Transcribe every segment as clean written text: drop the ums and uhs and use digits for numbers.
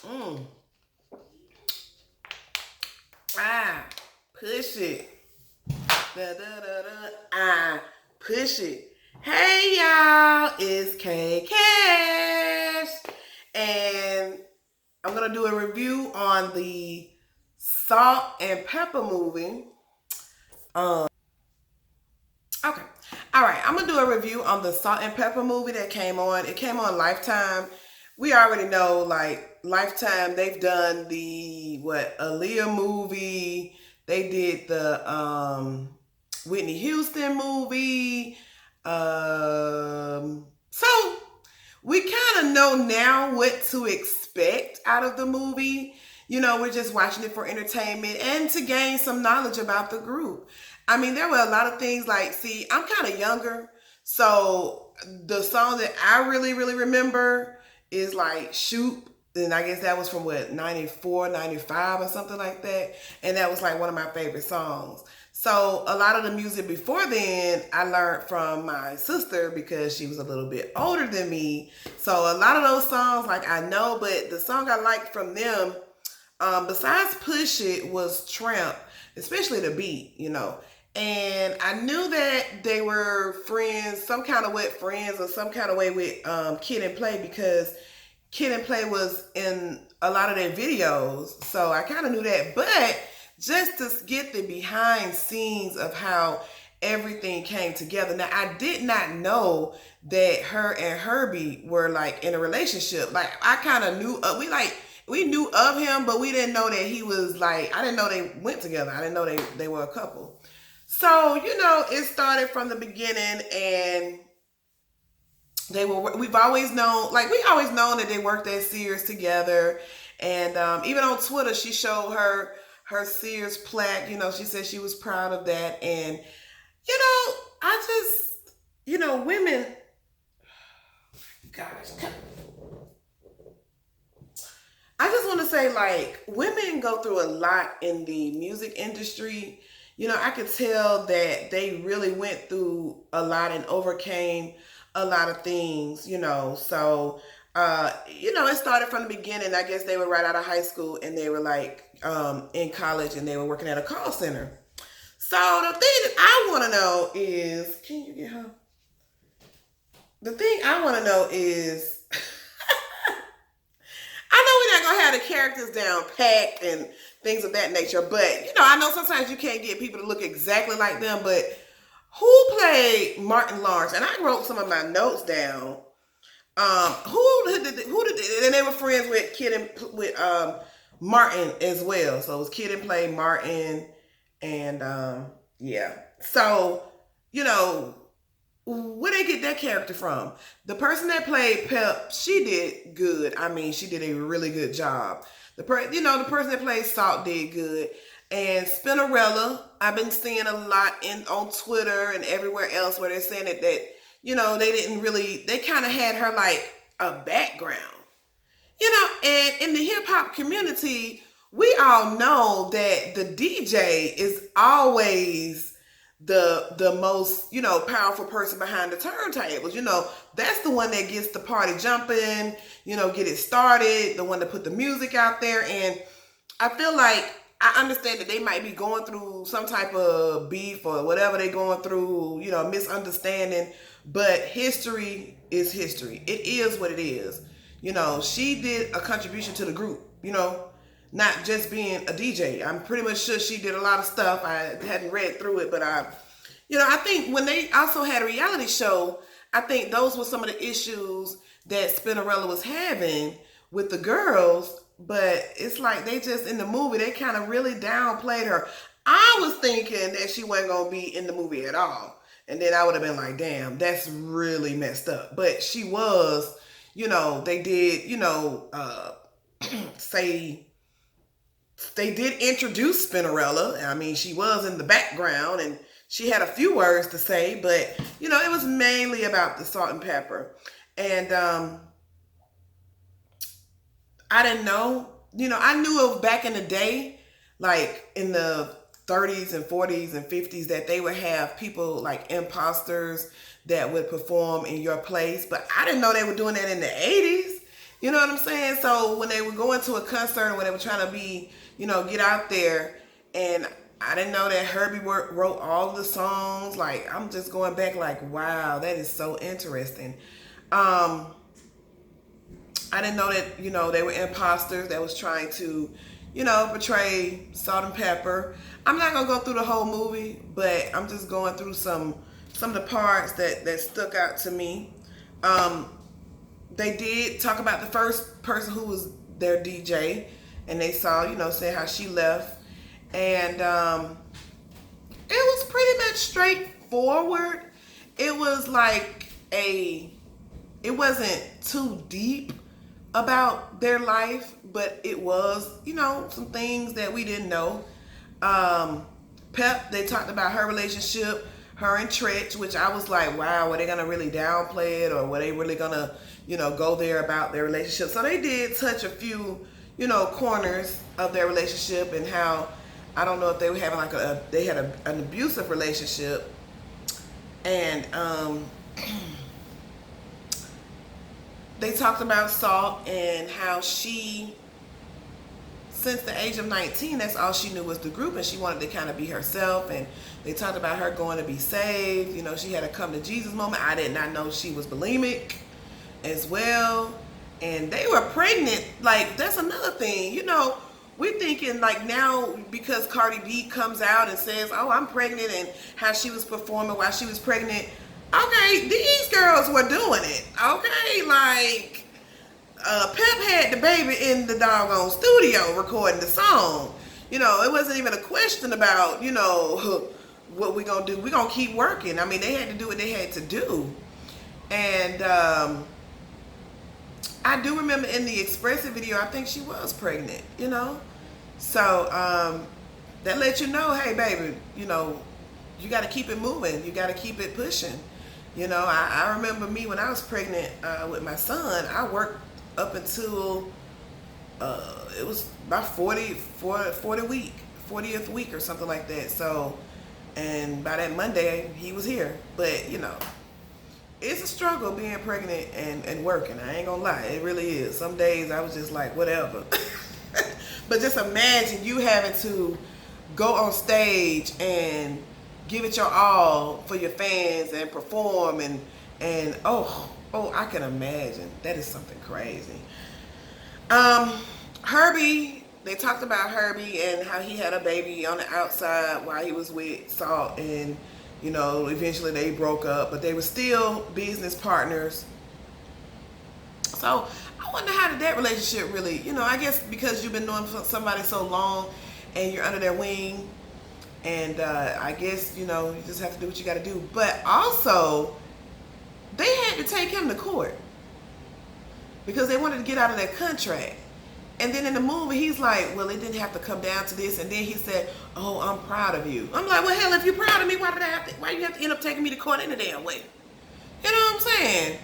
Mm. Ah, push it. Da, da, da, da. Ah, push it. Hey y'all, it's K Cash, and I'm gonna do a review on the Salt and Pepper movie. Okay, all right, I'm gonna do a review on the Salt and Pepper movie that came on. It came on Lifetime. We already know, like Lifetime, they've done the Aaliyah movie. They did the Whitney Houston movie. So we kind of know now what to expect out of the movie. We're just watching it for entertainment and to gain some knowledge about the group. I mean, there were a lot of things like, see, I'm kind of younger, so the song that I really, really remember is like Shoot. And I guess that was from what, 94, 95 or something like that. And that was like one of my favorite songs. So a lot of the music before then, I learned from my sister because she was a little bit older than me. So a lot of those songs, like I know, but the song I liked from them, besides Push It, was Tramp, especially the beat. And I knew that they were friends, some kind of way friends or some kind of way with Kid and Play because Kid and Play was in a lot of their videos. So I kind of knew that. But just to get the behind scenes of how everything came together. Now, I did not know that her and Herbie were like in a relationship. Like I kind of knew, we knew of him, but we didn't know that he was like, I didn't know they went together. I didn't know they were a couple. So, it started from the beginning and we've always known, like we always known that they worked at Sears together. And even on Twitter, she showed her Sears plaque. She said she was proud of that. And, I just, women, gosh, I just want to say, like, women go through a lot in the music industry. I could tell that they really went through a lot and overcame a lot of things. So, it started from the beginning. I guess they were right out of high school and they were like in college and they were working at a call center. So, the thing that I want to know is, can you get her? The thing I want to know is, I know we're not gonna have the characters down packed and things of that nature, but I know sometimes you can't get people to look exactly like them. But who played Martin Lawrence? And I wrote some of my notes down. Who did and they were friends with Kid and with Martin as well. So it was Kid and Play Martin, and yeah. So you know where they get that character from? The person that played Pep, she did good. I mean, she did a really good job. The person that played Salt did good. And Spinderella, I've been seeing a lot on Twitter and everywhere else where they're saying they didn't really, they kind of had her like a background. And in the hip hop community, we all know that the DJ is always the most powerful person behind the turntables. That's the one that gets the party jumping, get it started, the one to put the music out there. And I feel like I understand that they might be going through some type of beef or whatever they're going through, misunderstanding, but history is history. It is what it is. She did a contribution to the group, not just being a DJ. I'm pretty much sure she did a lot of stuff. I hadn't read through it, but I think when they also had a reality show, I think those were some of the issues that Spinnerella was having with the girls. But it's like they just, in the movie, they kind of really downplayed her. I was thinking that she wasn't going to be in the movie at all. And then I would have been like, damn, that's really messed up. But she was, they did, say, they did introduce Spinnerella. I mean, she was in the background and she had a few words to say, but, it was mainly about the Salt and Pepper. And I didn't know, I knew of back in the day, like in the 30s and 40s and 50s, that they would have people like imposters that would perform in your place. But I didn't know they were doing that in the 80s. You know what I'm saying? So when they were going to a concert, or when they were trying to be, get out there, and I didn't know that Herbie wrote all the songs. Like, I'm just going back, like, wow, that is so interesting. Um, I didn't know that, they were imposters that was trying to, portray Salt and Pepper. I'm not gonna go through the whole movie, but I'm just going through some of the parts that stuck out to me. Um, they did talk about the first person who was their DJ, and they saw, say how she left, and it was pretty much straightforward. It was like it wasn't too deep about their life, but it was, some things that we didn't know. Pep, they talked about her relationship, her and Tretch, which I was like, wow, were they gonna really downplay it, or were they really gonna, go there about their relationship? So they did touch a few, corners of their relationship, and how, I don't know if they were having like they had an abusive relationship, and they talked about Salt and how she, since the age of 19, that's all she knew was the group, and she wanted to kind of be herself. And they talked about her going to be saved. She had a come to Jesus moment. I did not know she was bulimic as well. And they were pregnant. Like, that's another thing. We're thinking like now, because Cardi B comes out and says, oh, I'm pregnant, and how she was performing while she was pregnant. Okay, these girls were doing it. Okay, like Pep had the baby in the doggone studio recording the song. It wasn't even a question about, what we gonna do. We gonna keep working. I mean, they had to do what they had to do. And I do remember in the Expressive video, I think she was pregnant, So that lets you know, hey, baby, you got to keep it moving. You got to keep it pushing. I remember me when I was pregnant with my son, I worked up until it was about 40th week or something like that. So, and by that Monday, he was here. But, it's a struggle being pregnant and working. I ain't gonna lie. It really is. Some days I was just like, whatever. But just imagine you having to go on stage and give it your all for your fans and perform, and oh, I can imagine. That is something crazy. Herbie, they talked about Herbie and how he had a baby on the outside while he was with Salt, and eventually they broke up, but they were still business partners. So I wonder, how did that relationship really, I guess because you've been knowing somebody so long and you're under their wing, and I guess, you just have to do what you got to do. But also, they had to take him to court because they wanted to get out of that contract. And then in the movie, he's like, well, it didn't have to come down to this. And then he said, oh, I'm proud of you. I'm like, well, hell, if you're proud of me, why you have to end up taking me to court any damn way? You know what I'm saying?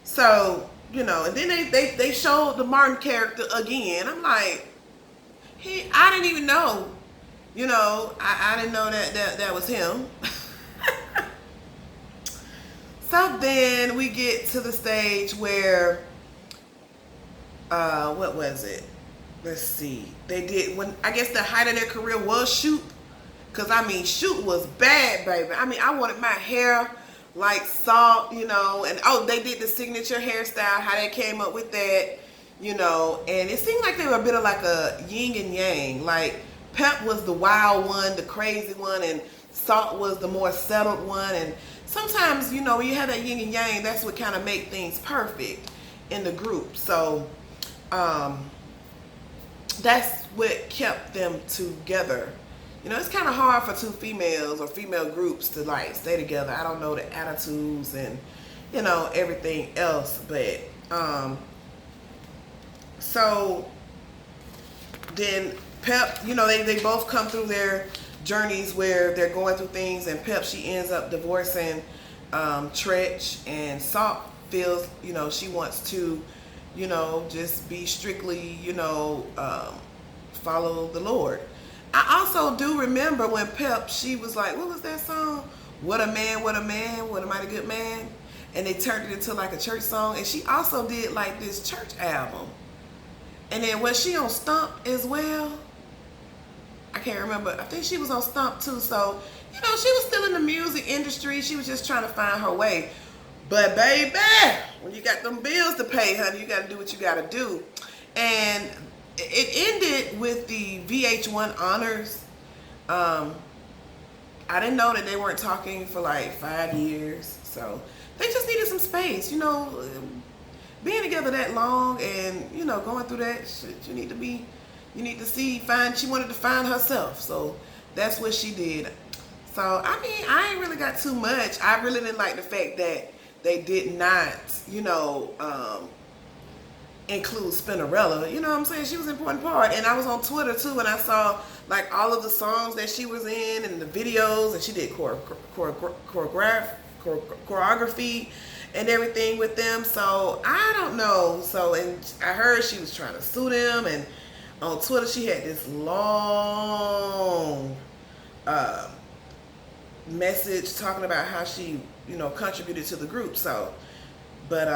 So, and then they showed the Martin character again. I'm like, I didn't even know. I didn't know that was him. So then we get to the stage where, what was it? Let's see. They did, when I guess the height of their career was Shoot. Because, Shoot was bad, baby. I wanted my hair like Salt, and they did the signature hairstyle, how they came up with that, and it seemed like they were a bit of like a yin and yang. Like, Pep was the wild one, the crazy one, and Salt was the more settled one. And sometimes, when you have that yin and yang, that's what kind of make things perfect in the group. So that's what kept them together. It's kind of hard for two females or female groups to like stay together. I don't know the attitudes and everything else, but so then Pep, they both come through their journeys where they're going through things, and Pep, she ends up divorcing Tretch, and Salt feels, she wants to, just be strictly, follow the Lord. I also do remember when Pep, she was like, what was that song? What a man, what a man, what a mighty good man. and they turned it into like a church song. And she also did like this church album. And then was she on Stump as well? I can't remember. I think she was on Stump too. So, you know, she was still in the music industry. She was just trying to find her way. But baby, when you got them bills to pay, honey, you got to do what you got to do. And it ended with the VH1 honors. I didn't know that they weren't talking for like 5 years. So they just needed some space, you know. Being together that long and, you know, going through that shit, you need to she wanted to find herself. So that's what she did. So, I mean, I ain't really got too much. I really didn't like the fact that they did not, you know, include Spinderella. You know what I'm saying? She was an important part. And I was on Twitter too, and I saw like all of the songs that she was in and the videos, and she did choreography and everything with them. So I don't know. So, and I heard she was trying to sue them, and on Twitter she had this long message talking about how she, you know, contributed to the group. So, but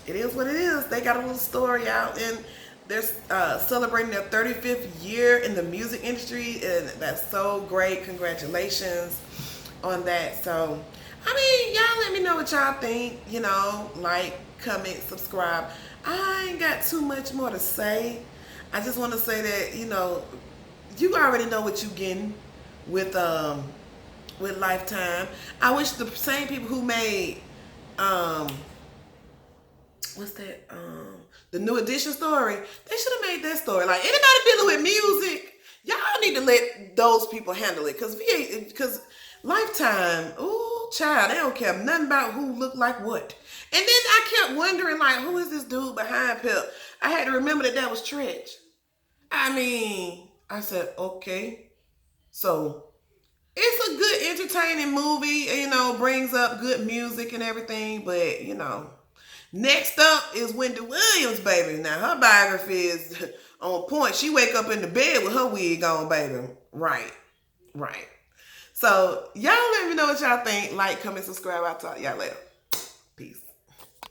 it is what it is. They got a little story out, and they're celebrating their 35th year in the music industry, and that's so great. Congratulations on that. So, I mean, y'all let me know what y'all think. You know, like, comment, subscribe. I ain't got too much more to say. I just want to say that, you know, you already know what you're getting with Lifetime. I wish the same people who made what's that? The New Edition story. They should have made that story. Like, anybody dealing with music, y'all need to let those people handle it. Cause Lifetime, ooh, child, they don't care nothing about who looked like what. And then I kept wondering, like, who is this dude behind Pep? I had to remember that was Tretch. I mean, I said, okay. So it's a good, entertaining movie, you know, brings up good music and everything, but, you know, next up is Wendy Williams, baby. Now, her biography is on point. She wake up in the bed with her wig on, baby. Right. So, y'all let me know what y'all think. Like, comment, subscribe. I'll talk to y'all later.